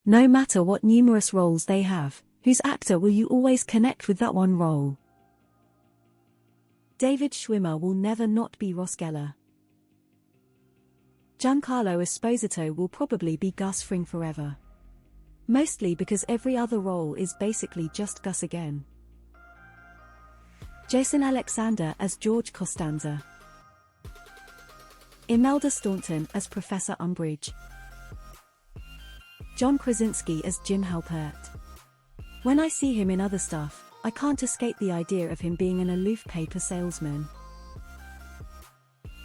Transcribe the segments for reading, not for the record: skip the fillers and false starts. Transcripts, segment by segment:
No matter what numerous roles they have, whose actor will you always connect with that one role? David Schwimmer will never not be Ross Geller. Giancarlo Esposito will probably be Gus Fring forever. Mostly because every other role is basically just Gus again. Jason Alexander as George Costanza. Imelda Staunton as Professor Umbridge. John Krasinski as Jim Halpert. When I see him in other stuff, I can't escape the idea of him being an aloof paper salesman.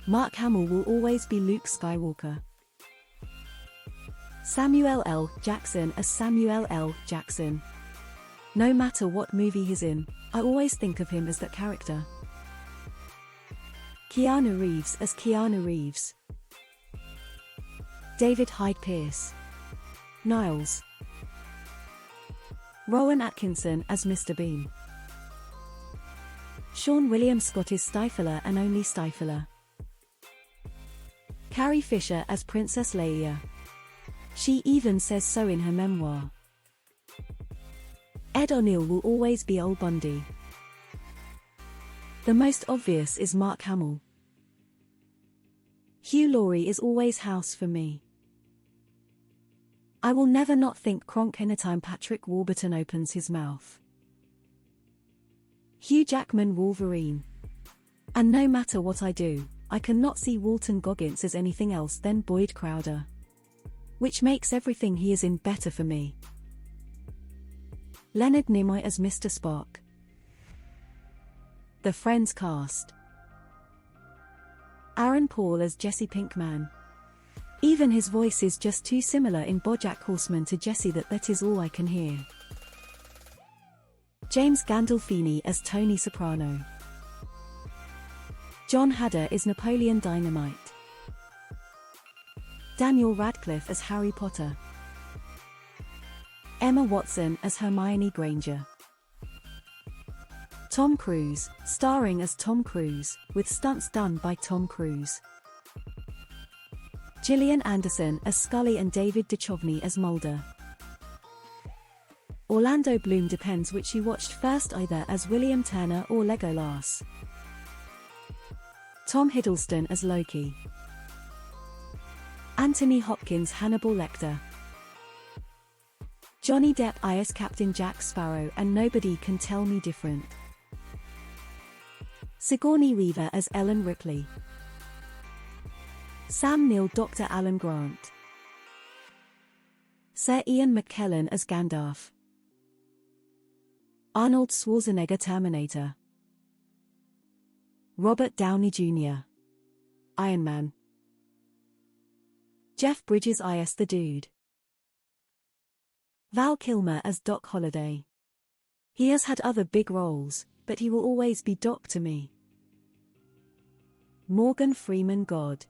Mark Hamill will always be Luke Skywalker. Samuel L. Jackson as Samuel L. Jackson. No matter what movie he's in, I always think of him as that character. Keanu Reeves as Keanu Reeves. David Hyde Pierce. Niles. Rowan Atkinson as Mr. Bean. Sean William Scott is Stifler and only Stifler. Carrie Fisher as Princess Leia. She even says so in her memoir. Ed O'Neill will always be Old Bundy. The most obvious is Mark Hamill. Hugh Laurie is always House for me. I will never not think Kronk anytime Patrick Warburton opens his mouth. Hugh Jackman Wolverine. And no matter what I do, I cannot see Walton Goggins as anything else than Boyd Crowder. Which makes everything he is in better for me. Leonard Nimoy as Mr. Spock. The Friends cast. Aaron Paul as Jesse Pinkman. Even his voice is just too similar in BoJack Horseman to Jesse that is all I can hear. James Gandolfini as Tony Soprano. John Hader is Napoleon Dynamite. Daniel Radcliffe as Harry Potter. Emma Watson as Hermione Granger. Tom Cruise, starring as Tom Cruise, with stunts done by Tom Cruise. Gillian Anderson as Scully and David Duchovny as Mulder. Orlando Bloom depends which you watched first, either as William Turner or Legolas. Tom Hiddleston as Loki. Anthony Hopkins Hannibal Lecter. Johnny Depp as Captain Jack Sparrow and nobody can tell me different. Sigourney Weaver as Ellen Ripley. Sam Neill Dr. Alan Grant. Sir Ian McKellen as Gandalf. Arnold Schwarzenegger Terminator. Robert Downey Jr. Iron Man. Jeff Bridges as the Dude. Val Kilmer as Doc Holliday. He has had other big roles, but he will always be Doc to me. Morgan Freeman God.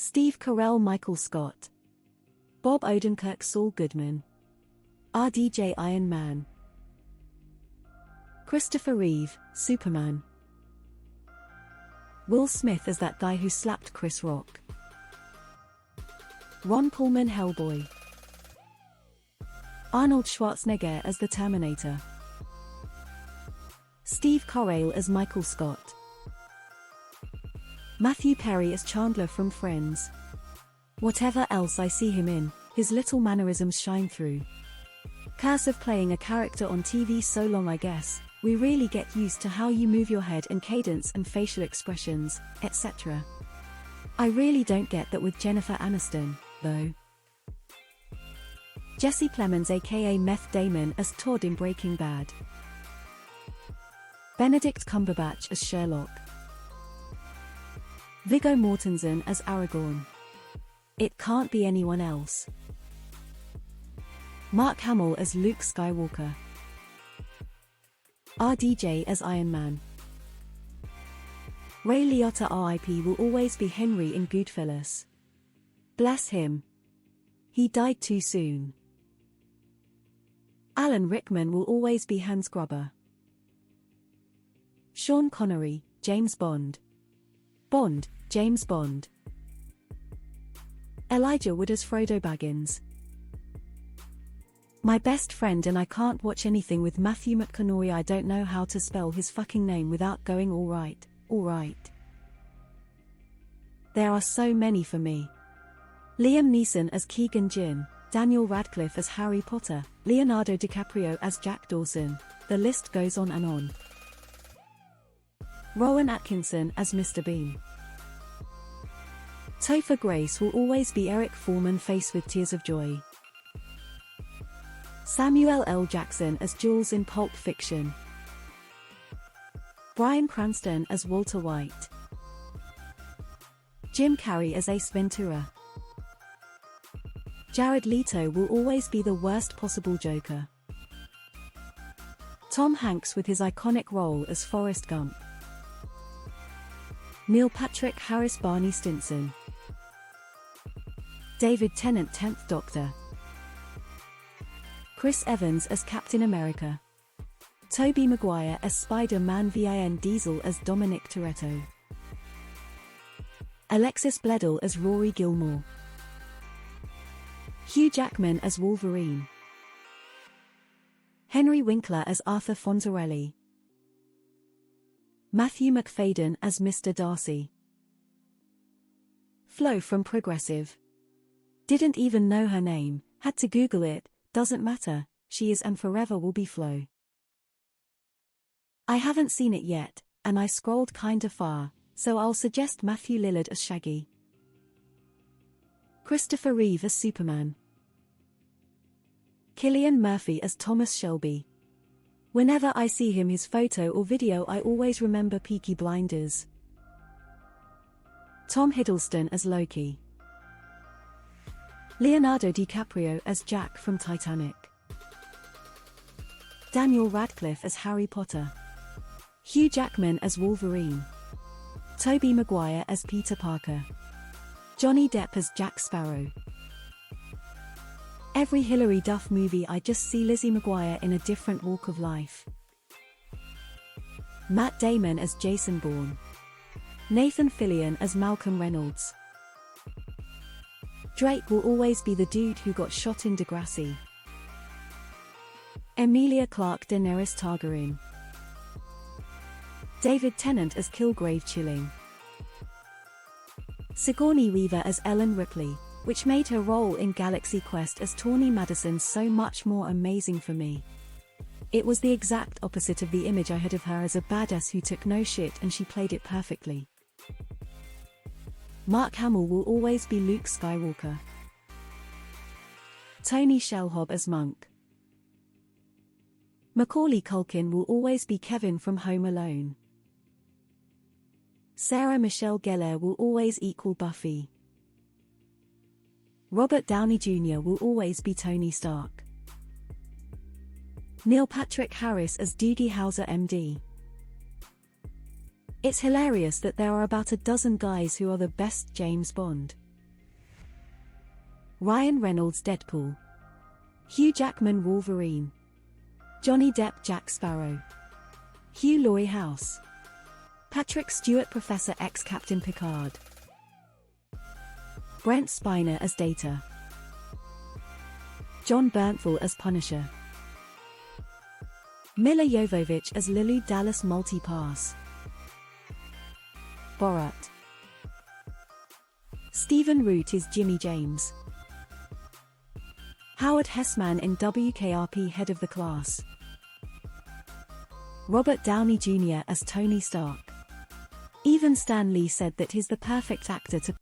Steve Carell Michael Scott. Bob Odenkirk Saul Goodman. RDJ Iron Man. Christopher Reeve, Superman. Will Smith as that guy who slapped Chris Rock. Ron Perlman Hellboy. Arnold Schwarzenegger as the Terminator. Steve Carell as Michael Scott. Matthew Perry as Chandler from Friends. Whatever else I see him in, his little mannerisms shine through. Curse of playing a character on TV so long, I guess, we really get used to how you move your head and cadence and facial expressions, etc. I really don't get that with Jennifer Aniston, though. Jesse Plemons aka Meth Damon as Todd in Breaking Bad. Benedict Cumberbatch as Sherlock. Viggo Mortensen as Aragorn. It can't be anyone else. Mark Hamill as Luke Skywalker. RDJ as Iron Man. Ray Liotta RIP will always be Henry in Goodfellas. Bless him. He died too soon. Alan Rickman will always be Hans Gruber. Sean Connery, James Bond. Bond, James Bond. Elijah Wood as Frodo Baggins. My best friend and I can't watch anything with Matthew McConaughey. I don't know how to spell his fucking name without going alright. There are so many for me. Liam Neeson as Keegan Jin, Daniel Radcliffe as Harry Potter, Leonardo DiCaprio as Jack Dawson, the list goes on and on. Rowan Atkinson as Mr. Bean. Topher Grace will always be Eric Foreman faced with tears of joy. Samuel L. Jackson as Jules in Pulp Fiction. Bryan Cranston as Walter White. Jim Carrey as Ace Ventura. Jared Leto will always be the worst possible Joker. Tom Hanks with his iconic role as Forrest Gump. Neil Patrick Harris Barney Stinson. David Tennant 10th Doctor. Chris Evans as Captain America. Tobey Maguire as Spider-Man. Vin Diesel as Dominic Toretto. Alexis Bledel as Rory Gilmore. Hugh Jackman as Wolverine. Henry Winkler as Arthur Fonzarelli. Matthew McFadden as Mr. Darcy. Flo from Progressive. Didn't even know her name, had to Google it, doesn't matter, she is and forever will be Flo. I haven't seen it yet, and I scrolled kinda far, so I'll suggest Matthew Lillard as Shaggy. Christopher Reeve as Superman. Cillian Murphy as Thomas Shelby. Whenever I see him his photo or video I always remember Peaky Blinders. Tom Hiddleston as Loki. Leonardo DiCaprio as Jack from Titanic. Daniel Radcliffe as Harry Potter. Hugh Jackman as Wolverine. Tobey Maguire as Peter Parker. Johnny Depp as Jack Sparrow. Every Hilary Duff movie I just see Lizzie McGuire in a different walk of life. Matt Damon as Jason Bourne. Nathan Fillion as Malcolm Reynolds. Drake will always be the dude who got shot in Degrassi. Emilia Clarke Daenerys Targaryen. David Tennant as Kilgrave Chilling. Sigourney Weaver as Ellen Ripley, which made her role in Galaxy Quest as Tawny Madison so much more amazing for me. It was the exact opposite of the image I had of her as a badass who took no shit, and she played it perfectly. Mark Hamill will always be Luke Skywalker. Tony Shalhoub as Monk. Macaulay Culkin will always be Kevin from Home Alone. Sarah Michelle Gellar will always equal Buffy. Robert Downey Jr. will always be Tony Stark. Neil Patrick Harris as Doogie Howser MD. It's hilarious that there are about a dozen guys who are the best James Bond. Ryan Reynolds Deadpool. Hugh Jackman Wolverine. Johnny Depp Jack Sparrow. Hugh Laurie House. Patrick Stewart Professor X Captain Picard. Brent Spiner as Data. John Bernthal as Punisher. Mila Jovovich as Lily Dallas Multipass. Borat. Stephen Root is Jimmy James. Howard Hessman in WKRP Head of the Class. Robert Downey Jr. as Tony Stark. Even Stan Lee said that he's the perfect actor to